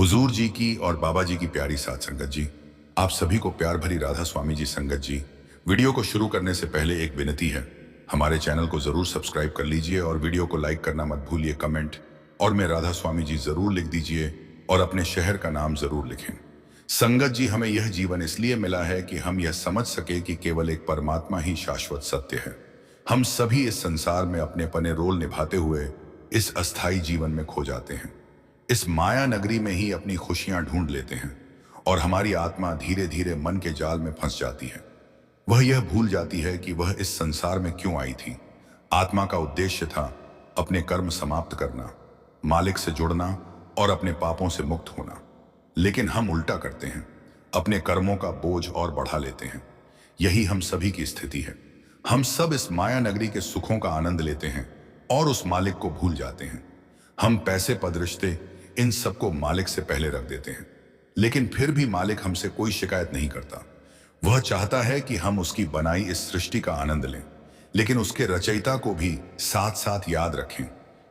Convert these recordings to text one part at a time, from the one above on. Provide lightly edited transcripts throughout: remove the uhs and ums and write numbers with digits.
हुजूर जी की और बाबा जी की प्यारी साथ संगत जी, आप सभी को प्यार भरी राधा स्वामी जी संगत जी। वीडियो को शुरू करने से पहले एक विनती है, हमारे चैनल को जरूर सब्सक्राइब कर लीजिए और वीडियो को लाइक करना मत भूलिए। कमेंट और मैं राधा स्वामी जी जरूर लिख दीजिए और अपने शहर का नाम जरूर लिखें। संगत जी, हमें यह जीवन इसलिए मिला है कि हम यह समझ सके कि केवल एक परमात्मा ही शाश्वत सत्य है। हम सभी इस संसार में अपने अपने रोल निभाते हुए इस अस्थाई जीवन में खो जाते हैं। इस माया नगरी में ही अपनी खुशियां ढूंढ लेते हैं और हमारी आत्मा धीरे धीरे मन के जाल में फंस जाती है। वह यह भूल जाती है कि वह इस संसार में क्यों आई थी। आत्मा का उद्देश्य था अपने कर्म समाप्त करना, मालिक से जुड़ना और अपने पापों से मुक्त होना। लेकिन हम उल्टा करते हैं, अपने कर्मों का बोझ और बढ़ा लेते हैं। यही हम सभी की स्थिति है। हम सब इस माया नगरी के सुखों का आनंद लेते हैं और उस मालिक को भूल जाते हैं। हम पैसे, पद, रिश्ते, इन सबको मालिक से पहले रख देते हैं। लेकिन फिर भी मालिक हमसे कोई शिकायत नहीं करता। वह चाहता है कि हम उसकी बनाई इस सृष्टि का आनंद लें, लेकिन उसके रचयिता को भी साथ साथ याद रखें।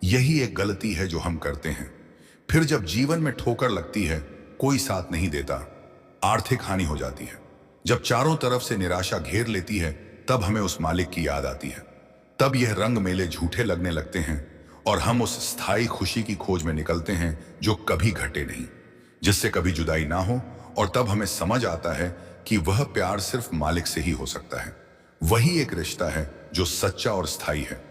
यही एक गलती है जो हम करते हैं। फिर जब जीवन में ठोकर लगती है, कोई साथ नहीं देता, आर्थिक हानि हो जाती है, जब चारों तरफ से निराशा घेर लेती है, तब हमें उस मालिक की याद आती है। तब यह रंग मेले झूठे लगने लगते हैं और हम उस स्थायी खुशी की खोज में निकलते हैं जो कभी घटे नहीं, जिससे कभी जुदाई ना हो। और तब हमें समझ आता है कि वह प्यार सिर्फ मालिक से ही हो सकता है। वही एक रिश्ता है जो सच्चा और स्थायी है।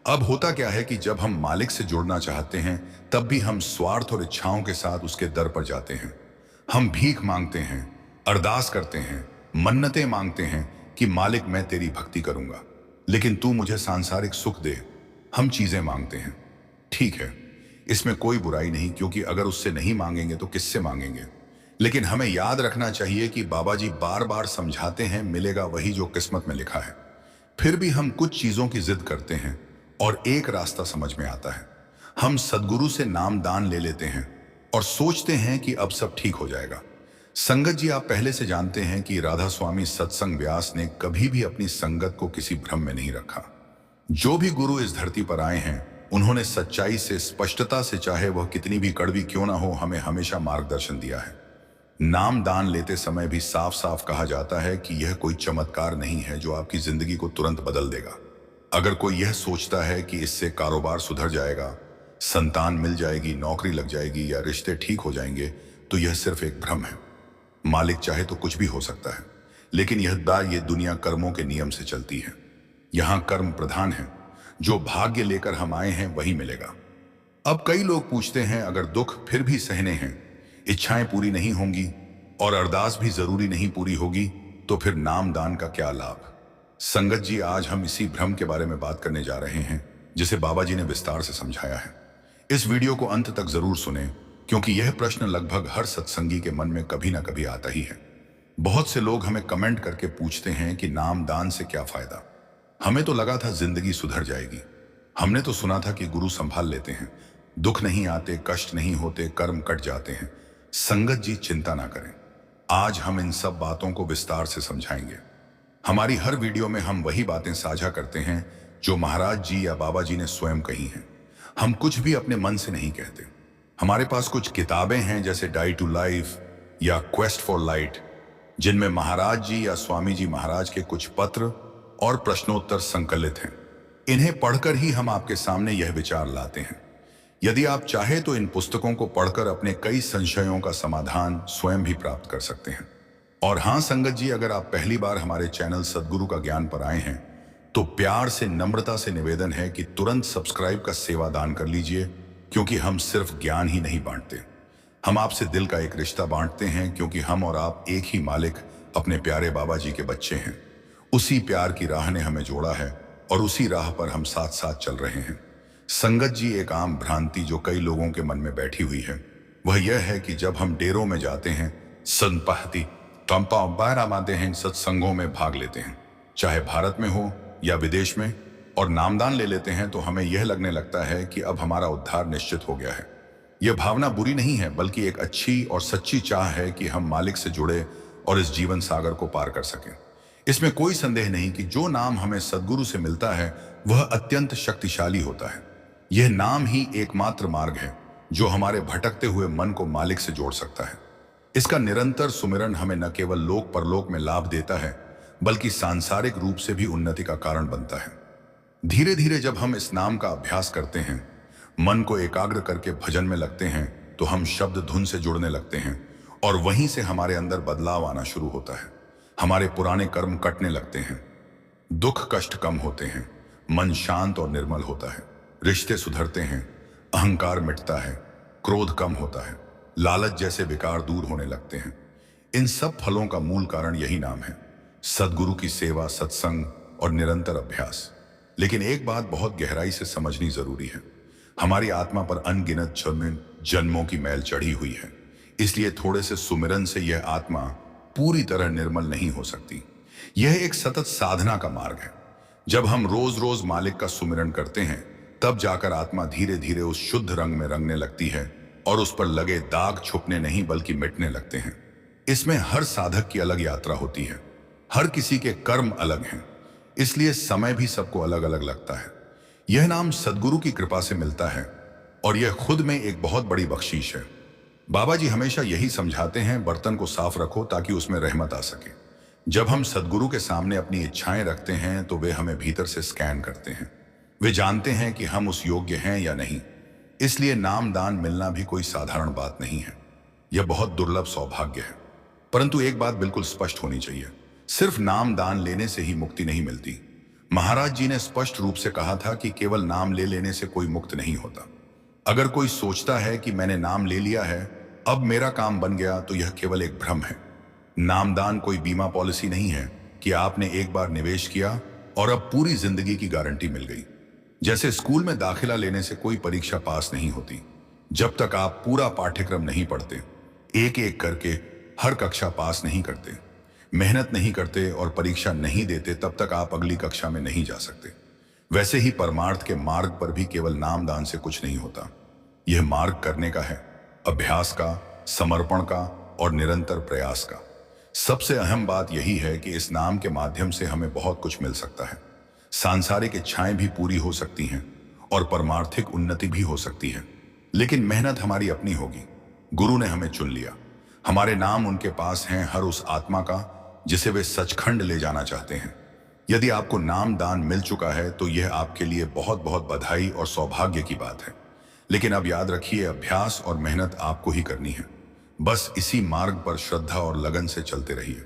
अब होता क्या है कि जब हम मालिक से जुड़ना चाहते हैं, तब भी हम स्वार्थ और इच्छाओं के साथ उसके दर पर जाते हैं। हम भीख मांगते हैं, अरदास करते हैं, मन्नतें मांगते हैं कि मालिक, मैं तेरी भक्ति करूंगा, लेकिन तू मुझे सांसारिक सुख दे। हम चीजें मांगते हैं, ठीक है, इसमें कोई बुराई नहीं, क्योंकि अगर उससे नहीं मांगेंगे तो किससे मांगेंगे। लेकिन हमें याद रखना चाहिए कि बाबा जी बार बार समझाते हैं, मिलेगा वही जो किस्मत में लिखा है। फिर भी हम कुछ चीजों की जिद करते हैं और एक रास्ता समझ में आता है। हम सदगुरु से नाम दान ले लेते हैं और सोचते हैं कि अब सब ठीक हो जाएगा। संगत जी, आप पहले से जानते हैं कि राधा स्वामी सत्संग व्यास ने कभी भी अपनी संगत को किसी भ्रम में नहीं रखा। जो भी गुरु इस धरती पर आए हैं, उन्होंने सच्चाई से, स्पष्टता से, चाहे वह कितनी भी कड़वी क्यों ना हो, हमें हमेशा मार्गदर्शन दिया है। नाम दान लेते समय भी साफ साफ कहा जाता है कि यह कोई चमत्कार नहीं है जो आपकी जिंदगी को तुरंत बदल देगा। अगर कोई यह सोचता है कि इससे कारोबार सुधर जाएगा, संतान मिल जाएगी, नौकरी लग जाएगी या रिश्ते ठीक हो जाएंगे, तो यह सिर्फ एक भ्रम है। मालिक चाहे तो कुछ भी हो सकता है, लेकिन ये दुनिया कर्मों के नियम से चलती है। यहाँ कर्म प्रधान है। जो भाग्य लेकर हम आए हैं वही मिलेगा। अब कई लोग पूछते हैं, अगर दुख फिर भी सहने हैं, इच्छाएं पूरी नहीं होंगी और अरदास भी जरूरी नहीं पूरी होगी, तो फिर नाम दान का क्या लाभ। संगत जी, आज हम इसी भ्रम के बारे में बात करने जा रहे हैं, जिसे बाबा जी ने विस्तार से समझाया है। इस वीडियो को अंत तक जरूर सुने, क्योंकि यह प्रश्न लगभग हर सत्संगी के मन में कभी ना कभी आता ही है। बहुत से लोग हमें कमेंट करके पूछते हैं कि नाम दान से क्या फायदा। हमें तो लगा था जिंदगी सुधर जाएगी। हमने तो सुना था कि गुरु संभाल लेते हैं, दुख नहीं आते, कष्ट नहीं होते, कर्म कट जाते हैं। संगत जी, चिंता ना करें, आज हम इन सब बातों को विस्तार से समझाएंगे। हमारी हर वीडियो में हम वही बातें साझा करते हैं जो महाराज जी या बाबा जी ने स्वयं कही हैं। हम कुछ भी अपने मन से नहीं कहते। हमारे पास कुछ किताबें हैं, जैसे डाई टू लाइफ या क्वेस्ट फॉर लाइट, जिनमें महाराज जी या स्वामी जी महाराज के कुछ पत्र और प्रश्नोत्तर संकलित हैं। इन्हें पढ़कर ही हम आपके सामने यह विचार लाते हैं। यदि आप चाहे तो इन पुस्तकों को पढ़कर अपने कई संशयों का समाधान स्वयं भी प्राप्त कर सकते हैं। और हाँ संगत जी, अगर आप पहली बार हमारे चैनल सदगुरु का ज्ञान पर आए हैं, तो प्यार से, नम्रता से निवेदन है कि तुरंत सब्सक्राइब का सेवा दान कर लीजिए, क्योंकि हम सिर्फ ज्ञान ही नहीं बांटते, हम आपसे दिल का एक रिश्ता बांटते हैं, क्योंकि हम और आप एक ही मालिक, अपने प्यारे बाबा जी के बच्चे हैं। उसी प्यार की राह ने हमें जोड़ा है और उसी राह पर हम साथ साथ चल रहे हैं। संगत जी, एक आम भ्रांति जो कई लोगों के मन में बैठी हुई है, वह यह है कि जब हम डेरों में जाते हैं, संपहती तंपा बारामाते हैं, सत्संगों में भाग लेते हैं, चाहे भारत में हो या विदेश में, और नामदान ले लेते हैं, तो हमें यह लगने लगता है कि अब हमारा उद्धार निश्चित हो गया है। यह भावना बुरी नहीं है, बल्कि एक अच्छी और सच्ची चाह है कि हम मालिक से जुड़े और इस जीवन सागर को पार कर सकें। इसमें कोई संदेह नहीं कि जो नाम हमें सदगुरु से मिलता है, वह अत्यंत शक्तिशाली होता है। यह नाम ही एकमात्र मार्ग है जो हमारे भटकते हुए मन को मालिक से जोड़ सकता है। इसका निरंतर सुमिरन हमें न केवल लोक परलोक में लाभ देता है, बल्कि सांसारिक रूप से भी उन्नति का कारण बनता है। धीरे धीरे जब हम इस नाम का अभ्यास करते हैं, मन को एकाग्र करके भजन में लगते हैं, तो हम शब्द धुन से जुड़ने लगते हैं और वहीं से हमारे अंदर बदलाव आना शुरू होता है। हमारे पुराने कर्म कटने लगते हैं, दुख कष्ट कम होते हैं, मन शांत और निर्मल होता है, रिश्ते सुधरते हैं, अहंकार मिटता है, क्रोध कम होता है, लालच जैसे विकार दूर होने लगते हैं। इन सब फलों का मूल कारण यही नाम है, सद्गुरु की सेवा, सत्संग और निरंतर अभ्यास। लेकिन एक बात बहुत गहराई से समझनी जरूरी है, हमारी आत्मा पर अनगिनत जन्मों की मैल चढ़ी हुई है, इसलिए थोड़े से सुमिरन से यह आत्मा पूरी तरह निर्मल नहीं हो सकती। यह एक सतत साधना का मार्ग है। जब हम रोज रोज मालिक का सुमिरन करते हैं, तब जाकर आत्मा धीरे धीरे उस शुद्ध रंग में रंगने लगती है और उस पर लगे दाग छुपने नहीं बल्कि मिटने लगते हैं। इसमें हर साधक की अलग यात्रा होती है, हर किसी के कर्म अलग हैं, इसलिए समय भी सबको अलग अलग लगता है। यह नाम सद्गुरु की कृपा से मिलता है और यह खुद में एक बहुत बड़ी बख्शीश है। बाबा जी हमेशा यही समझाते हैं, बर्तन को साफ रखो ताकि उसमें रहमत आ सके। जब हम सद्गुरु के सामने अपनी इच्छाएं रखते हैं, तो वे हमें भीतर से स्कैन करते हैं। वे जानते हैं कि हम उस योग्य हैं या नहीं। इसलिए नाम दान मिलना भी कोई साधारण बात नहीं है, यह बहुत दुर्लभ सौभाग्य है। परंतु एक बात बिल्कुल स्पष्ट होनी चाहिए, सिर्फ नाम दान लेने से ही मुक्ति नहीं मिलती। महाराज जी ने स्पष्ट रूप से कहा था कि केवल नाम ले लेने से कोई मुक्त नहीं होता। अगर कोई सोचता है कि मैंने नाम ले लिया है, अब मेरा काम बन गया, तो यह केवल एक भ्रम है। नामदान कोई बीमा पॉलिसी नहीं है कि आपने एक बार निवेश किया और अब पूरी जिंदगी की गारंटी मिल गई। जैसे स्कूल में दाखिला लेने से कोई परीक्षा पास नहीं होती, जब तक आप पूरा पाठ्यक्रम नहीं पढ़ते, एक एक करके हर कक्षा पास नहीं करते, मेहनत नहीं करते और परीक्षा नहीं देते, तब तक आप अगली कक्षा में नहीं जा सकते। वैसे ही परमार्थ के मार्ग पर भी केवल नामदान से कुछ नहीं होता। यह मार्ग करने का है, अभ्यास का, समर्पण का और निरंतर प्रयास का। सबसे अहम बात यही है कि इस नाम के माध्यम से हमें बहुत कुछ मिल सकता है। सांसारिक इच्छाएं भी पूरी हो सकती हैं और परमार्थिक उन्नति भी हो सकती है, लेकिन मेहनत हमारी अपनी होगी। गुरु ने हमें चुन लिया, हमारे नाम उनके पास हैं, हर उस आत्मा का जिसे वे सचखंड ले जाना चाहते हैं। यदि आपको नाम दान मिल चुका है, तो यह आपके लिए बहुत बहुत बधाई और सौभाग्य की बात है। लेकिन अब याद रखिए, अभ्यास और मेहनत आपको ही करनी है। बस इसी मार्ग पर श्रद्धा और लगन से चलते रहिए,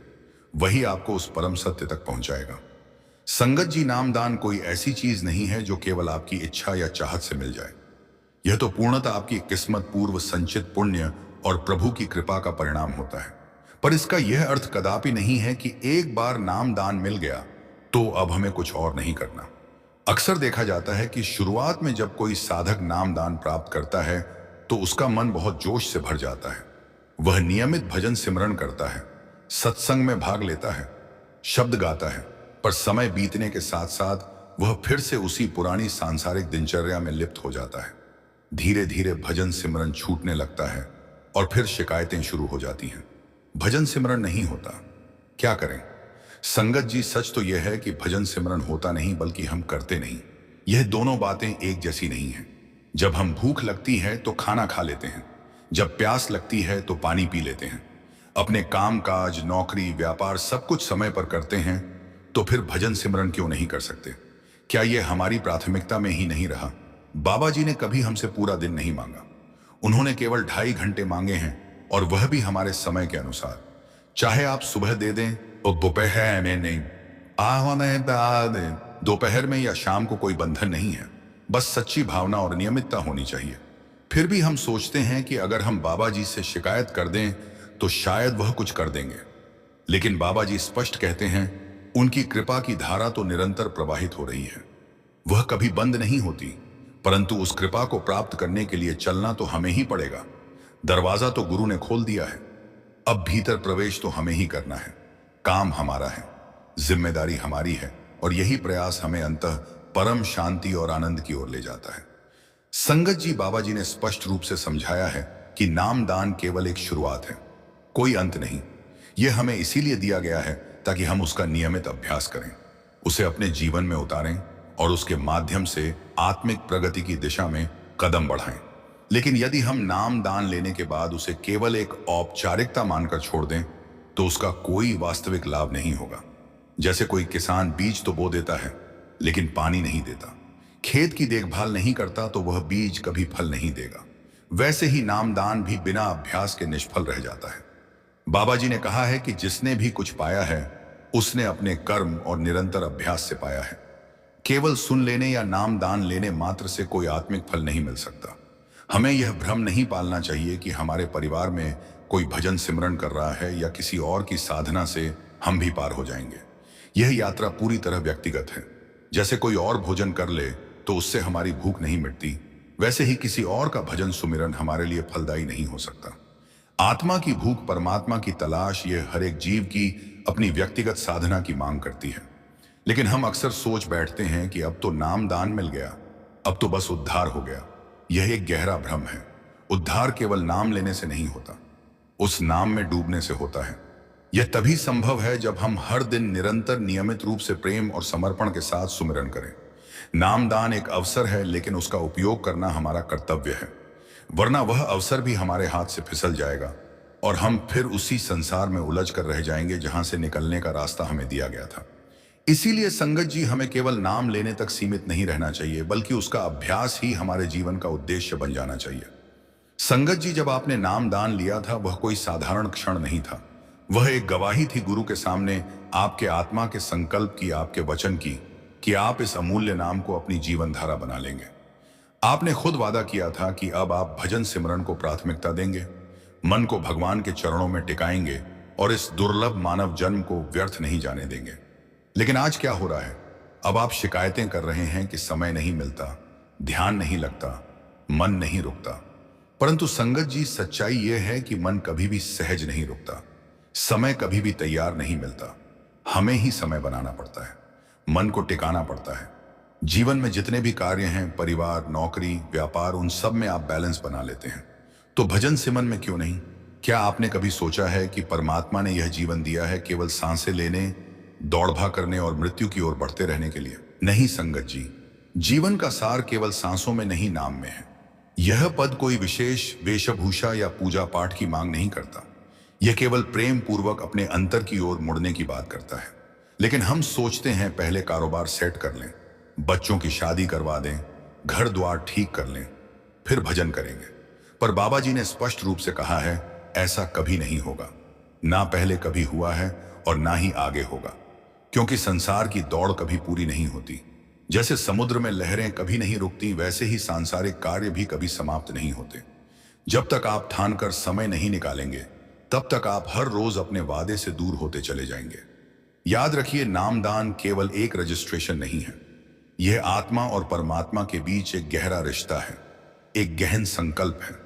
वही आपको उस परम सत्य तक पहुंचाएगा। संगत जी, नामदान कोई ऐसी चीज नहीं है जो केवल आपकी इच्छा या चाहत से मिल जाए। यह तो पूर्णतः आपकी किस्मत पूर्व संचित पुण्य और प्रभु की कृपा का परिणाम होता है। पर इसका यह अर्थ कदापि नहीं है कि एक बार नामदान मिल गया तो अब हमें कुछ और नहीं करना। अक्सर देखा जाता है कि शुरुआत में जब कोई साधक नामदान प्राप्त करता है, तो उसका मन बहुत जोश से भर जाता है। वह नियमित भजन सिमरन करता है, सत्संग में भाग लेता है, शब्द गाता है, पर समय बीतने के साथ साथ वह फिर से उसी पुरानी सांसारिक दिनचर्या में लिप्त हो जाता है। धीरे धीरे भजन सिमरन छूटने लगता है और फिर शिकायतें शुरू हो जाती हैं। भजन सिमरन नहीं होता, क्या करें? संगत जी, सच तो यह है कि भजन सिमरन होता नहीं, बल्कि हम करते नहीं। यह दोनों बातें एक जैसी नहीं हैं। जब हम भूख लगती है तो खाना खा लेते हैं, जब प्यास लगती है तो पानी पी लेते हैं, अपने काम काज, नौकरी, व्यापार सब कुछ समय पर करते हैं, तो फिर भजन सिमरन क्यों नहीं कर सकते? क्या यह हमारी प्राथमिकता में ही नहीं रहा? बाबा जी ने कभी हमसे पूरा दिन नहीं मांगा, उन्होंने केवल 2.5 घंटे मांगे हैं, और वह भी हमारे समय के अनुसार। चाहे आप सुबह दे दें और दोपहर में नहीं, दोपहर में या शाम को कोई बंधन नहीं है, बस सच्ची भावना और नियमितता होनी चाहिए। फिर भी हम सोचते हैं कि अगर हम बाबा जी से शिकायत कर दें तो शायद वह कुछ कर देंगे, लेकिन बाबा जी स्पष्ट कहते हैं, उनकी कृपा की धारा तो निरंतर प्रवाहित हो रही है, वह कभी बंद नहीं होती। परंतु उस कृपा को प्राप्त करने के लिए चलना तो हमें ही पड़ेगा। दरवाजा तो गुरु ने खोल दिया है, अब भीतर प्रवेश तो हमें ही करना है। काम हमारा है, जिम्मेदारी हमारी है, और यही प्रयास हमें अंततः परम शांति और आनंद की ओर ले जाता है। संगत जी, बाबा जी ने स्पष्ट रूप से समझाया है कि नामदान केवल एक शुरुआत है, कोई अंत नहीं। यह हमें इसीलिए दिया गया है ताकि हम उसका नियमित अभ्यास करें, उसे अपने जीवन में उतारें और उसके माध्यम से आत्मिक प्रगति की दिशा में कदम बढ़ाएं। लेकिन यदि हम नाम दान लेने के बाद उसे केवल एक औपचारिकता मानकर छोड़ दें तो उसका कोई वास्तविक लाभ नहीं होगा। जैसे कोई किसान बीज तो बो देता है लेकिन पानी नहीं देता, खेत की देखभाल नहीं करता तो वह बीज कभी फल नहीं देगा। वैसे ही नामदान भी बिना अभ्यास के निष्फल रह जाता है। बाबा जी ने कहा है कि जिसने भी कुछ पाया है उसने अपने कर्म और निरंतर अभ्यास से पाया है। केवल सुन लेने या नाम दान लेने मात्र से कोई आत्मिक फल नहीं मिल सकता। हमें यह भ्रम नहीं पालना चाहिए कि हमारे परिवार में कोई भजन सिमरन कर रहा है या किसी और की साधना से हम भी पार हो जाएंगे। यह यात्रा पूरी तरह व्यक्तिगत है। जैसे कोई और भोजन कर ले तो उससे हमारी भूख नहीं मिटती, वैसे ही किसी और का भजन सुमिरन हमारे लिए फलदायी नहीं हो सकता। आत्मा की भूख, परमात्मा की तलाश, यह हर एक जीव की अपनी व्यक्तिगत साधना की मांग करती है। लेकिन हम अक्सर सोच बैठते हैं कि अब तो नाम दान मिल गया, अब तो बस उद्धार हो गया। यह एक गहरा भ्रम है। उद्धार केवल नाम लेने से नहीं होता, उस नाम में डूबने से होता है। यह तभी संभव है जब हम हर दिन निरंतर नियमित रूप से प्रेम और समर्पण के साथ सुमिरन करें। नामदान एक अवसर है, लेकिन उसका उपयोग करना हमारा कर्तव्य है, वरना वह अवसर भी हमारे हाथ से फिसल जाएगा और हम फिर उसी संसार में उलझ कर रह जाएंगे जहां से निकलने का रास्ता हमें दिया गया था। इसीलिए संगत जी, हमें केवल नाम लेने तक सीमित नहीं रहना चाहिए, बल्कि उसका अभ्यास ही हमारे जीवन का उद्देश्य बन जाना चाहिए। संगत जी, जब आपने नाम दान लिया था वह कोई साधारण क्षण नहीं था। वह एक गवाही थी गुरु के सामने, आपके आत्मा के संकल्प की, आपके वचन की कि आप इस अमूल्य नाम को अपनी जीवन धारा बना लेंगे। आपने खुद वादा किया था कि अब आप भजन सिमरन को प्राथमिकता देंगे, मन को भगवान के चरणों में टिकाएंगे और इस दुर्लभ मानव जन्म को व्यर्थ नहीं जाने देंगे। लेकिन आज क्या हो रहा है? अब आप शिकायतें कर रहे हैं कि समय नहीं मिलता, ध्यान नहीं लगता, मन नहीं रुकता। परंतु संगत जी, सच्चाई यह है कि मन कभी भी सहज नहीं रुकता, समय कभी भी तैयार नहीं मिलता। हमें ही समय बनाना पड़ता है, मन को टिकाना पड़ता है। जीवन में जितने भी कार्य हैं, परिवार, नौकरी, व्यापार, उन सब में आप बैलेंस बना लेते हैं, तो भजन सिमरन में क्यों नहीं? क्या आपने कभी सोचा है कि परमात्मा ने यह जीवन दिया है केवल सांसें लेने, दौड़ करने और मृत्यु की ओर बढ़ते रहने के लिए? नहीं संगत जी, जीवन का सार केवल सांसों में नहीं, नाम में है। यह पद कोई विशेष वेशभूषा या पूजा पाठ की मांग नहीं करता, यह केवल प्रेम पूर्वक अपने अंतर की ओर मुड़ने की बात करता है। लेकिन हम सोचते हैं पहले कारोबार सेट कर लें, बच्चों की शादी करवा दें, घर द्वार ठीक कर लें, फिर भजन करेंगे। पर बाबा जी ने स्पष्ट रूप से कहा है, ऐसा कभी नहीं होगा। ना पहले कभी हुआ है और ना ही आगे होगा, क्योंकि संसार की दौड़ कभी पूरी नहीं होती। जैसे समुद्र में लहरें कभी नहीं रुकती, वैसे ही सांसारिक कार्य भी कभी समाप्त नहीं होते। जब तक आप ठान कर समय नहीं निकालेंगे, तब तक आप हर रोज अपने वादे से दूर होते चले जाएंगे। याद रखिए, नामदान केवल एक रजिस्ट्रेशन नहीं है, यह आत्मा और परमात्मा के बीच एक गहरा रिश्ता है, एक गहन संकल्प है।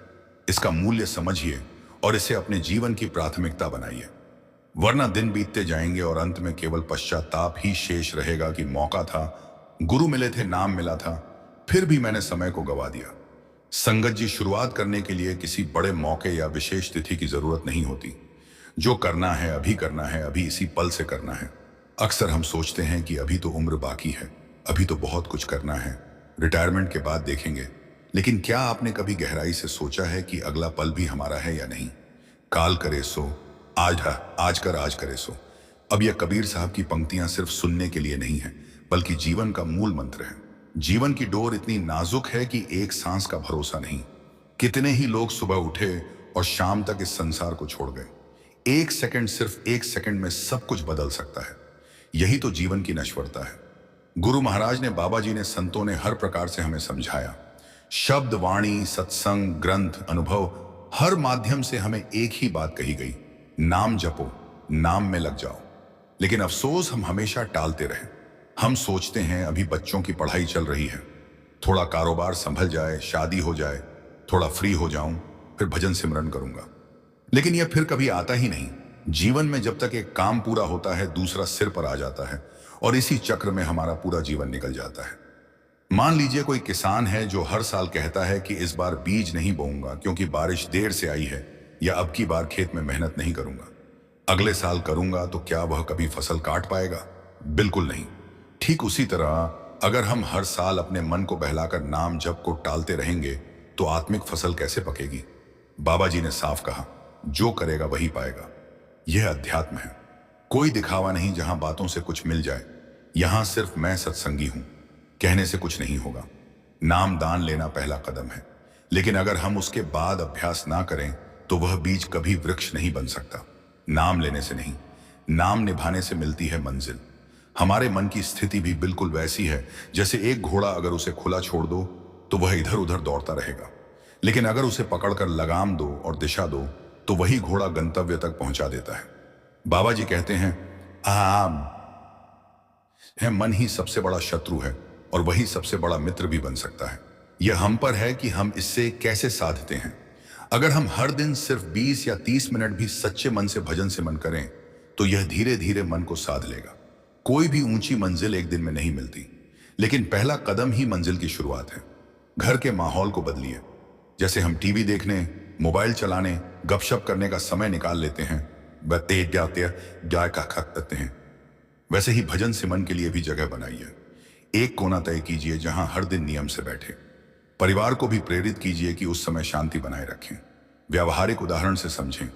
इसका मूल्य समझिए और इसे अपने जीवन की प्राथमिकता बनाइए, वरना दिन बीतते जाएंगे और अंत में केवल पश्चाताप ही शेष रहेगा कि मौका था, गुरु मिले थे, नाम मिला था, फिर भी मैंने समय को गवा दिया। संगत जी, शुरुआत करने के लिए किसी बड़े मौके या विशेष तिथि की जरूरत नहीं होती। जो करना है अभी करना है, अभी इसी पल से करना है। अक्सर हम सोचते हैं कि अभी तो उम्र बाकी है, अभी तो बहुत कुछ करना है, रिटायरमेंट के बाद देखेंगे। लेकिन क्या आपने कभी गहराई से सोचा है कि अगला पल भी हमारा है या नहीं? काल करे सो आज कर आज करे सो। अब यह कबीर साहब की पंक्तियां सिर्फ सुनने के लिए नहीं है, बल्कि जीवन का मूल मंत्र है। जीवन की डोर इतनी नाजुक है कि एक सांस का भरोसा नहीं। कितने ही लोग सुबह उठे और शाम तक इस संसार को छोड़ गए। एक सेकंड, सिर्फ एक सेकंड में सब कुछ बदल सकता है। यही तो जीवन की नश्वरता है। गुरु महाराज ने, बाबा जी ने, संतों ने हर प्रकार से हमें समझाया। शब्द, वाणी, सत्संग, ग्रंथ, अनुभव, हर माध्यम से हमें एक ही बात कही गई, नाम जपो, नाम में लग जाओ। लेकिन अफसोस, हम हमेशा टालते रहे। हम सोचते हैं अभी बच्चों की पढ़ाई चल रही है, थोड़ा कारोबार संभल जाए, शादी हो जाए, थोड़ा फ्री हो जाऊं, फिर भजन सिमरन करूंगा। लेकिन यह फिर कभी आता ही नहीं। जीवन में जब तक एक काम पूरा होता है, दूसरा सिर पर आ जाता है और इसी चक्र में हमारा पूरा जीवन निकल जाता है। मान लीजिए कोई किसान है जो हर साल कहता है कि इस बार बीज नहीं बोऊंगा क्योंकि बारिश देर से आई है, या अब की बार खेत में मेहनत नहीं करूंगा, अगले साल करूंगा। तो क्या वह कभी फसल काट पाएगा? बिल्कुल नहीं। ठीक उसी तरह अगर हम हर साल अपने मन को बहलाकर नाम जप को टालते रहेंगे, तो आत्मिक फसल कैसे पकेगी? बाबा जी ने साफ कहा, जो करेगा वही पाएगा। यह अध्यात्म है, कोई दिखावा नहीं जहां बातों से कुछ मिल जाए। यहां सिर्फ मैं सत्संगी हूं, कहने से कुछ नहीं होगा। नाम दान लेना पहला कदम है, लेकिन अगर हम उसके बाद अभ्यास ना करें तो वह बीज कभी वृक्ष नहीं बन सकता। नाम लेने से नहीं, नाम निभाने से मिलती है मंजिल। हमारे मन की स्थिति भी बिल्कुल वैसी है जैसे एक घोड़ा, अगर उसे खुला छोड़ दो तो वह इधर उधर दौड़ता रहेगा, लेकिन अगर उसे पकड़कर लगाम दो और दिशा दो तो वही घोड़ा गंतव्य तक पहुंचा देता है। बाबा जी कहते हैं, आम है मन ही सबसे बड़ा शत्रु है और वही सबसे बड़ा मित्र भी बन सकता है। यह हम पर है कि हम इससे कैसे साधते हैं। अगर हम हर दिन सिर्फ 20 या 30 मिनट भी सच्चे मन से भजन सिमरन करें तो यह धीरे धीरे मन को साध लेगा। कोई भी ऊंची मंजिल एक दिन में नहीं मिलती, लेकिन पहला कदम ही मंजिल की शुरुआत है। घर के माहौल को बदलिए। जैसे हम टीवी देखने, मोबाइल चलाने, गपशप करने का समय निकाल लेते हैं, तेज जाते गाय का खत हैं, वैसे ही भजन सिमरन के लिए भी जगह बनाइए। एक कोना तय कीजिए जहां हर दिन नियम से बैठे। परिवार को भी प्रेरित कीजिए कि उस समय शांति बनाए रखें। व्यावहारिक उदाहरण से समझें,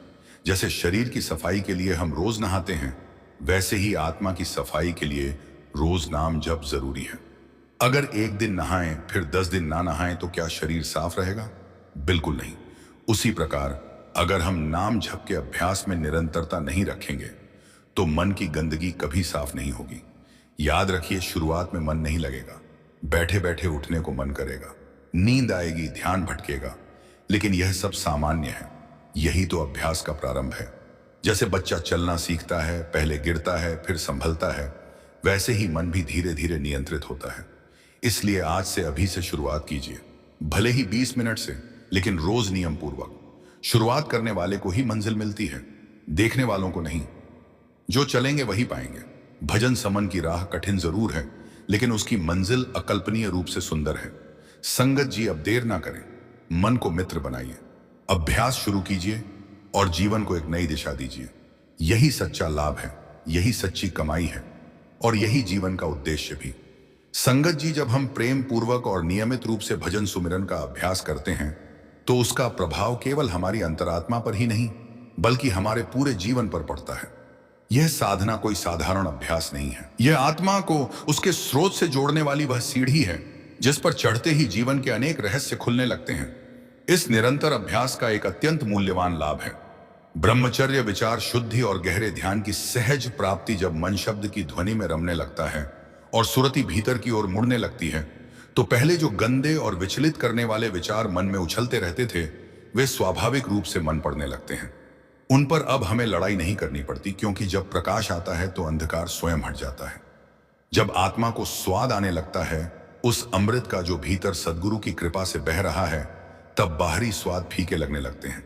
जैसे शरीर की सफाई के लिए हम रोज नहाते हैं, वैसे ही आत्मा की सफाई के लिए रोज नाम जप जरूरी है। अगर एक दिन नहाएं फिर 10 दिन ना नहाएं तो क्या शरीर साफ रहेगा? बिल्कुल नहीं। उसी प्रकार अगर हम नाम जप के अभ्यास में निरंतरता नहीं रखेंगे तो मन की गंदगी कभी साफ नहीं होगी। याद रखिए, शुरुआत में मन नहीं लगेगा, बैठे बैठे उठने को मन करेगा, नींद आएगी, ध्यान भटकेगा, लेकिन यह सब सामान्य है। यही तो अभ्यास का प्रारंभ है। जैसे बच्चा चलना सीखता है, पहले गिरता है फिर संभलता है, वैसे ही मन भी धीरे धीरे नियंत्रित होता है। इसलिए आज से अभी से शुरुआत कीजिए, भले ही 20 मिनट से, लेकिन रोज नियम पूर्वक। शुरुआत करने वाले को ही मंजिल मिलती है, देखने वालों को नहीं। जो चलेंगे वही पाएंगे। भजन समन की राह कठिन जरूर है, लेकिन उसकी मंजिल अकल्पनीय रूप से सुंदर है। संगत जी, अब देर ना करें, मन को मित्र बनाइए, अभ्यास शुरू कीजिए और जीवन को एक नई दिशा दीजिए। यही सच्चा लाभ है, यही सच्ची कमाई है और यही जीवन का उद्देश्य भी। संगत जी, जब हम प्रेम पूर्वक और नियमित रूप से भजन सुमिरन का अभ्यास करते हैं तो उसका प्रभाव केवल हमारी अंतरात्मा पर ही नहीं बल्कि हमारे पूरे जीवन पर पड़ता है। यह साधना कोई साधारण अभ्यास नहीं है, यह आत्मा को उसके स्रोत से जोड़ने वाली वह सीढ़ी है जिस पर चढ़ते ही जीवन के अनेक रहस्य खुलने लगते हैं। इस निरंतर अभ्यास का एक अत्यंत मूल्यवान लाभ है ब्रह्मचर्य, विचार शुद्धि और गहरे ध्यान की सहज प्राप्ति। जब मन शब्द की ध्वनि में रमने लगता है और सुरति भीतर की ओर मुड़ने लगती है तो पहले जो गंदे और विचलित करने वाले विचार मन में उछलते रहते थे वे स्वाभाविक रूप से मन पड़ने लगते हैं। उन पर अब हमें लड़ाई नहीं करनी पड़ती, क्योंकि जब प्रकाश आता है तो अंधकार स्वयं हट जाता है। जब आत्मा को स्वाद आने लगता है उस अमृत का जो भीतर सद्गुरु की कृपा से बह रहा है, तब बाहरी स्वाद फीके लगने लगते हैं।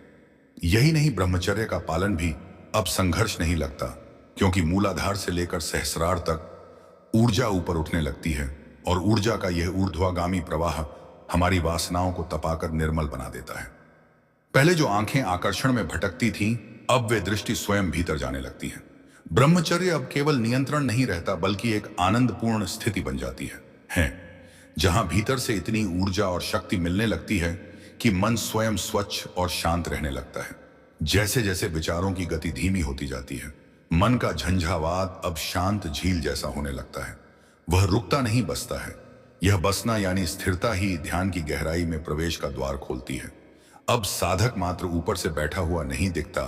यही नहीं, ब्रह्मचर्य का पालन भी अब संघर्ष नहीं लगता, क्योंकि मूलाधार से लेकर सहस्रार तक ऊर्जा ऊपर उठने लगती है और ऊर्जा का यह ऊर्ध्वगामी प्रवाह हमारी वासनाओं को तपाकर निर्मल बना देता है। पहले जो आंखें आकर्षण में भटकती थीं, अब वे दृष्टि स्वयं भीतर जाने लगती है। ब्रह्मचर्य अब केवल नियंत्रण नहीं रहता बल्कि एक आनंदपूर्ण स्थिति बन जाती है जहां भीतर से इतनी ऊर्जा और शक्ति मिलने लगती है कि मन स्वयं स्वच्छ और शांत रहने लगता है। जैसे जैसे विचारों की गति धीमी होती जाती है, मन का झंझावात अब शांत झील जैसा होने लगता है। वह रुकता नहीं, बसता है। यह बसना यानी स्थिरता ही ध्यान की गहराई में प्रवेश का द्वार खोलती है। अब साधक मात्र ऊपर से बैठा हुआ नहीं दिखता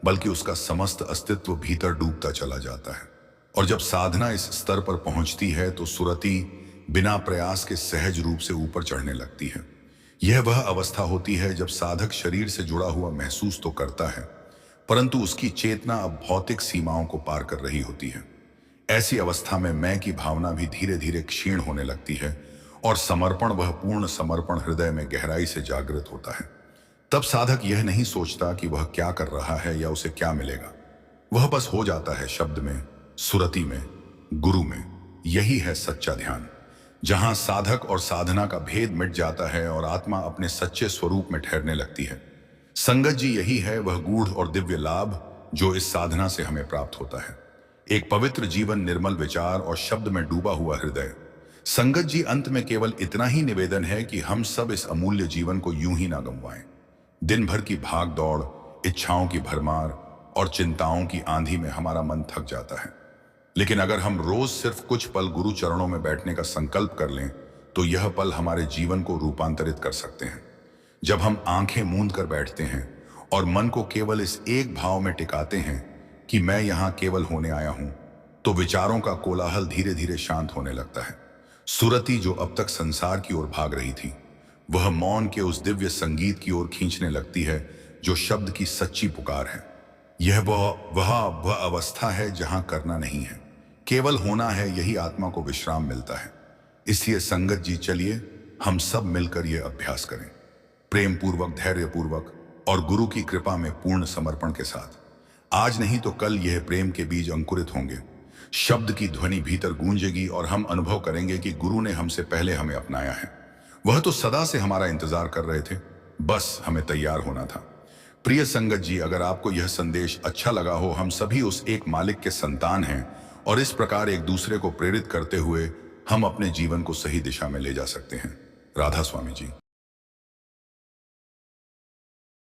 बल्कि उसका समस्त अस्तित्व भीतर डूबता चला जाता है। और जब साधना इस स्तर पर पहुंचती है तो सुरति बिना प्रयास के सहज रूप से ऊपर चढ़ने लगती है। यह वह अवस्था होती है जब साधक शरीर से जुड़ा हुआ महसूस तो करता है, परंतु उसकी चेतना अब भौतिक सीमाओं को पार कर रही होती है। ऐसी अवस्था में मैं की भावना भी धीरे धीरे क्षीण होने लगती है और समर्पण, वह पूर्ण समर्पण हृदय में गहराई से जागृत होता है। तब साधक यह नहीं सोचता कि वह क्या कर रहा है या उसे क्या मिलेगा, वह बस हो जाता है शब्द में, सुरति में, गुरु में। यही है सच्चा ध्यान, जहां साधक और साधना का भेद मिट जाता है और आत्मा अपने सच्चे स्वरूप में ठहरने लगती है। संगत जी, यही है वह गूढ़ और दिव्य लाभ जो इस साधना से हमें प्राप्त होता है। एक पवित्र जीवन, निर्मल विचार और शब्द में डूबा हुआ हृदय। संगत जी, अंत में केवल इतना ही निवेदन है कि हम सब इस अमूल्य जीवन को यूं ही ना गंवाएं। दिन भर की भाग दौड़, इच्छाओं की भरमार और चिंताओं की आंधी में हमारा मन थक जाता है। लेकिन अगर हम रोज सिर्फ कुछ पल गुरु चरणों में बैठने का संकल्प कर लें, तो यह पल हमारे जीवन को रूपांतरित कर सकते हैं। जब हम आंखें मूंद कर बैठते हैं और मन को केवल इस एक भाव में टिकाते हैं कि मैं यहां केवल होने आया हूं, तो विचारों का कोलाहल धीरे धीरे शांत होने लगता है। सुरति, जो अब तक संसार की ओर भाग रही थी, वह मौन के उस दिव्य संगीत की ओर खींचने लगती है जो शब्द की सच्ची पुकार है। यह वह अवस्था है जहां करना नहीं है, केवल होना है। यही आत्मा को विश्राम मिलता है। इसलिए संगत जी, चलिए हम सब मिलकर यह अभ्यास करें, प्रेम पूर्वक, धैर्य पूर्वक और गुरु की कृपा में पूर्ण समर्पण के साथ। आज नहीं तो कल यह प्रेम के बीज अंकुरित होंगे, शब्द की ध्वनि भीतर गूंजेगी और हम अनुभव करेंगे कि गुरु ने हमसे पहले हमें अपनाया है। वह तो सदा से हमारा इंतजार कर रहे थे, बस हमें तैयार होना था। प्रिय संगत जी, अगर आपको यह संदेश अच्छा लगा हो, हम सभी उस एक मालिक के संतान हैं और इस प्रकार एक दूसरे को प्रेरित करते हुए हम अपने जीवन को सही दिशा में ले जा सकते हैं। राधा स्वामी जी।